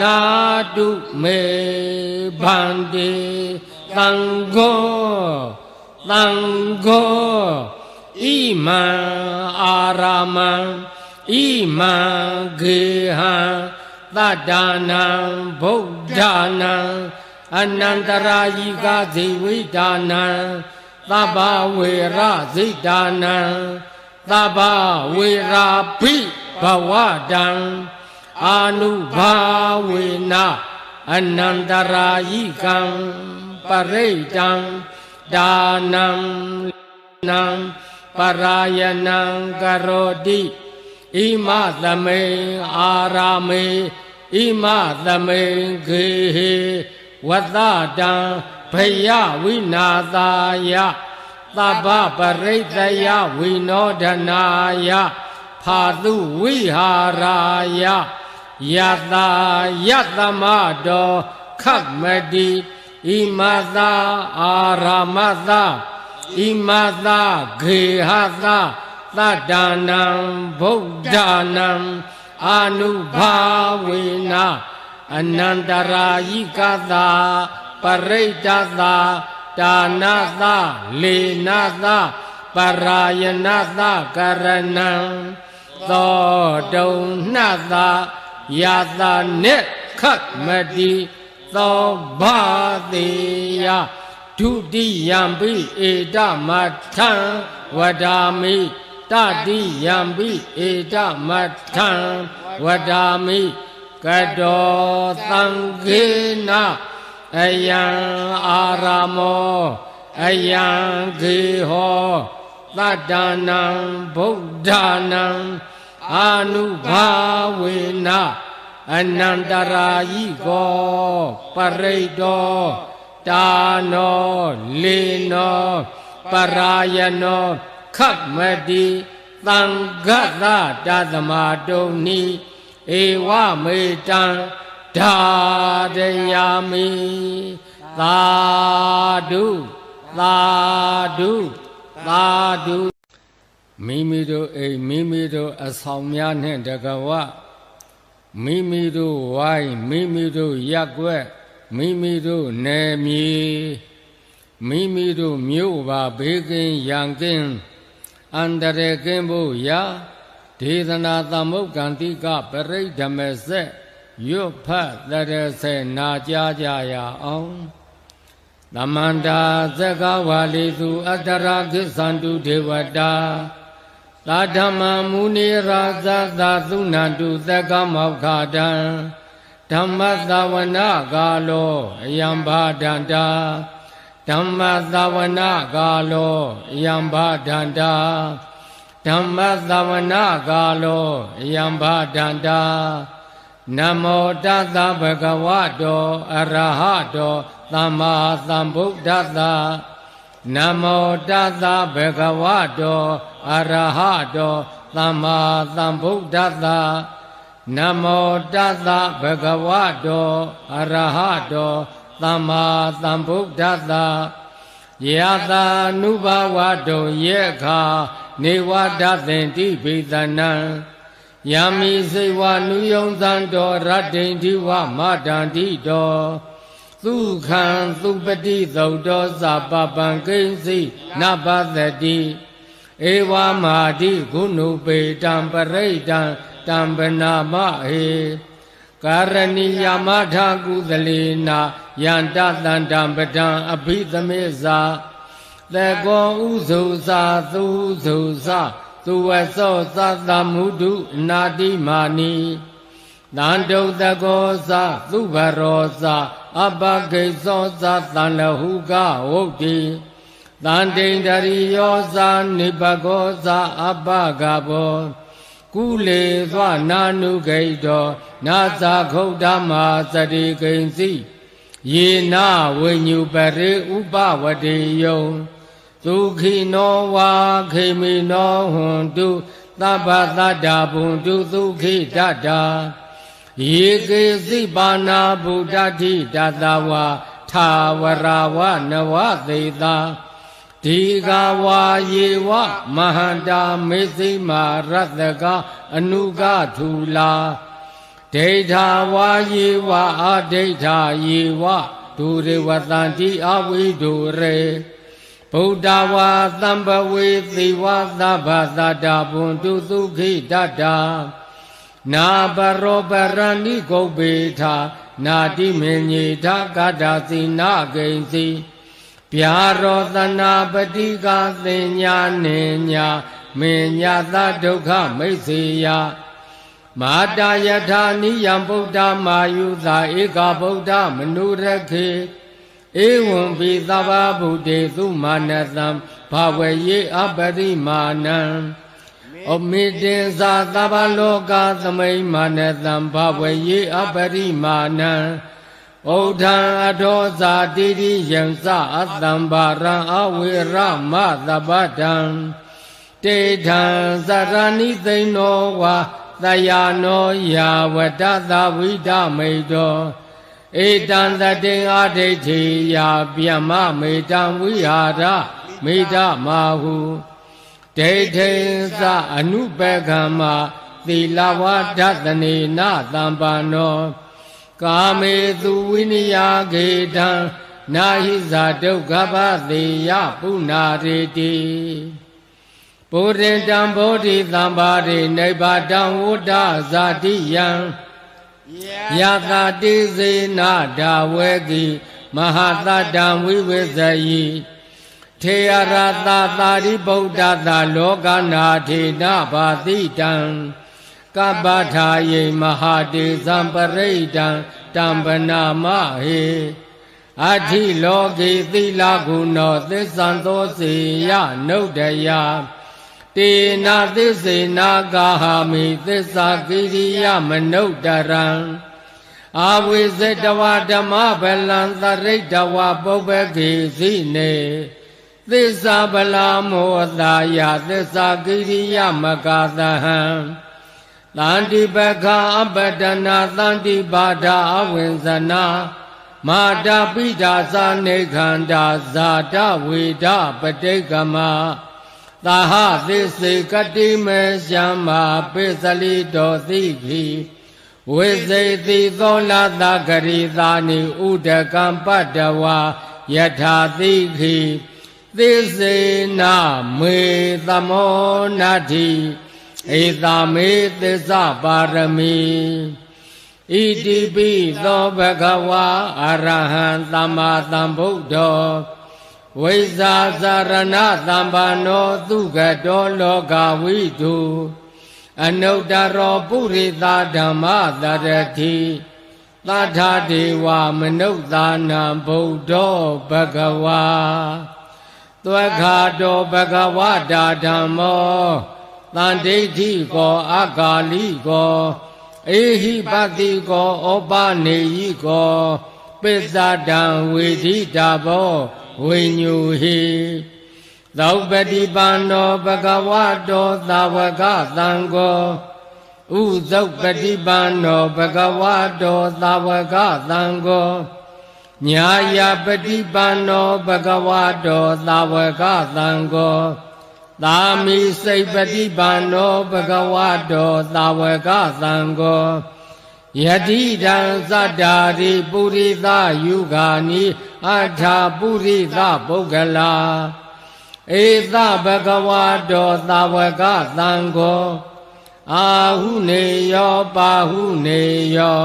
နာတုမေဗန္တိသံဃောဣမံအာရမံဣမံဂေဟံသတ္တနာဗုဒ္ဓနာအနန္တရာယိကဇိဝိဒါနံသဗ္ဗဝေရဇိဒါနံသဗ္ဗဝေရာပိဘဝတံအာနုဘာဝေနအနန္တရာယိကံပရိတံဒါနံနံပရာယနံကရောတိဣမသမေအာရာမေဣမသမေဂေဟေဝတ္တတံဘယဝိနာသာယသဗ္ဗပရိတယဝိနောဒနာယဖာတုဝိဟာရာယယတယတမတောခတ်မတိဣမသာအာရမသာဣမသာဂေဟသာသတ္တနာဗုဒ္ဓနာအာနုဘာဝေနအနန္တရာယိကသာပရိတ္တသာဒါနသာလေနသာပရာယနသာကရဏံသောတုံနှသာယသာနေခတ်မတိသောဘာတိယဒုတိယံပိဧတမထံဝဒာမိတတိယံပိဧတမထံဝဒာမိကတောသံဃေနအယံအာရမောအယံဂေဟောသတ္တနာဗုဒ္ဓနာအာနုဘာဝေနအနန္တရာယိကောပရိတောတာနောလေနောပရာယနောခတ်မတိသံဃတတသမတုန်နိဧဝမေတံဓာရယာမိသာဓုသာဓုသာဓုမိမိတို့အိမ်မိမိတို့အဆောင်များနှင့်တကဝမိမိတို့ဝိုင်းမိမိတို့ရက်ွက်မိမိတို့နယ်မြေမိမိတို့မြို့ပါဘေးကင်းရန်ကင်းအန္တရာယ်ကင်းဖို့ရာဒေသနာသမုတ်ကံတိကပရိဓမဆက်ရွတ်ဖတ်တရစေနာကြားကြရအောင်သမန္တာသက္ကဝါလိသူအတ္တရာခိသန္တုဒေဝတာသာဓမ္မမုနိရာဇသာသုဏန္တုသက္ကမောက္ခတံဓမ္မသဝနာကာလောအယံဘာဒန္တာဓမ္မသဝနာကာလောအယံဘာဒန္တာဓမ္မသဝနာကာလောအယံဘာဒန္တာနမောတသဗ္ဗဂဝတောအရဟတောသမ္မာသမ္ဗုဒ္ဓတ္တနမောတသဗ္ဗဂဝတောအရဟတောသမ္မာသမ္ဗုဒ္ဓတ္တနမောတသဗ္ဗဂဝတောအရဟတောသမ္မာသမ္ဗုဒ္ဓတ္တယတာနုဘဝတောယေခာနေဝဒသင်တိဘိသနံယမိစေဝနုယုံသံတော်ရတ္တိတိဝမတန္တိတောသုခံသုပတိသုတ်တော်သပပံကိဉ္စီနပသတိဧဝမာတိဂုဏုပေတံပရိတံတံပနာမဟေကာရဏီယမထာကုသလေနာယန္တတန္တံပဒံအဘိသမေဇာသေကောဥဇုဇာသုဇုဇာသူဝသောသသမုဒုနာတိမာနီတန္တုတကောဇာသုဘရောဇာအပကိသောဇာတန်လဟုကဝုတ်တိတန္တိန္ဒရိယောဇာနိပကောဇာအပကဘောကုလေသောနာနုဂိတောနာဇာခုဒ္ဓမာသတိကိဉ္စီယေနဝိညုပရိဥပဝတိယုံဒုခိနောဝါခေမိနောဟွန်တုသဗ္ဗသတ္တဘုံတုဒုခိတတ္တာယေကေစိပါဏာဗုဒ္ဓတိတတဝါထာဝရဝနဝသေတာဒီဃဝါယေဝမဟန္တာမေသိမာရတ္တကအနုကထူလာဒ ဒေထာဝါယေဝအာဒိဋ္ဌာယေဝဒုရေဝတန္တိအဝိဒုရေဗုဒ္ဓဝါသံဘဝေသေဝသဗ္ဗသတ္တဘွန်တုသုခိတတ္တာနာပရောပရဏိဂုပ္ပေထနာတိမေညေထကတ္တစီနာဂိဉ္စီဗျာရောသနာပတိကသင်ညာနေညာမေညာသဒုက္ခမိတ်စေယမာတာယထာနိယံဗုဒ္ဓမာယုသာဧကဗုဒ္ဓမနုရခေဧဝံပိသဗ္ဗဗုတေသုမာနသံဘာဝယေအပရိမာဏံဩမေတေဇာသဗ္ဗလောကသမိမာနသံဘာဝယေအပရိမာဏံဩဒံအထောဇာတိရိယံသအတံဘာရံအဝေရမသဗ္ဗတံတေထံသရဏိသိဏောဝါသယာနောယာဝတ္တသဝိဒမိတောဧတံတတေအာဒိဋ္ဌိယာဗျမမေတံဝိဟာရမေတ္တမဟုဒိဋ္ဌိသအနုပကမ္မသီလဝဒသနေနသံပန္နောကာမေသူဝိနည်းကေတံနာဟိဇာဒုက္ခပသေယပုဏ္ဏရေတိဗုဒ္ဓံတံဗောဓိသံပါရိနိဗ္ဗာတံဝတ္တဇာတိယံယသတိစေနာဒါဝေကိမဟာသတ္တံဝိဝေဇယိထေရရသသာရိဗုဒ္ဓသာလောကနာထေနဘာတိတံကပ္ပထာယေမဟာတေဇံပရိဒံတံပနာမဟေအဋ္ဌိလောကေသီလဂုဏောသစ္ဆံသောစေယနုဒ္ဒယတေနာသစ္စေနာကာဟာမိသစ္စာကိရိယမနုဿရံအာဝိဇတဝဓမ္မဗလံသရိတဝပုပ္ပကေစီနေသစ္စာဗလာမောသာယသစ္စာကိရိယမကာသဟံသန္တိပခာအပတနာသန္တိပါဒာအဝိဇနာမာတာပိဒါသနေခန္ဓာဇာတဝေဒပတိကမသာဟသစ္စေကတိမေရှံမာပိစလိတောသိခိဝိဇေတိသောလသဂရိသာနိဥဒကံပတ္တဝါယထာသိခိသစ္စေနမေသမောနတ္ထိဧတာမေသစ္စာပါရမီဣတိပိသောဘဂဝါအရဟံသမ္မာသမ္ဗုဒ္ဓောဝိဇာသရဏသံဘာနောသုခတောလောကဝိတုအနုတ္တရောပုရိသဓမ္မတရတိသတ္ထဒေဝမနုဿာနံဗုဒ္ဓောဘဂဝါသွက္ခာတောဘဂဝတာဓမ္မောသန္ဒိဋ္ဌိကောအကာလိကောဧဟိပတိကောဩပနေယိကောပိစ္ဆဒံဝေဒိတာဘောဝိညူဟိသောပတိပန္နောဘဂဝတောသာဝကသံဃောဥသုပတိပန္နောဘဂဝတောသာဝကသံဃောညာယပတိပန္နောဘဂဝတောသာဝကသံဃောသာမိစိတ်ပတိပန္နောဘဂဝတောသာဝကသံဃောယတိတံသတ္တာရိပုရိသယုဂာနိအထာပုရိသပုဂ္ဂလာဧသဘဂဝတောသာဝကသံဃောအာဟုနေယောပါဟုနေယော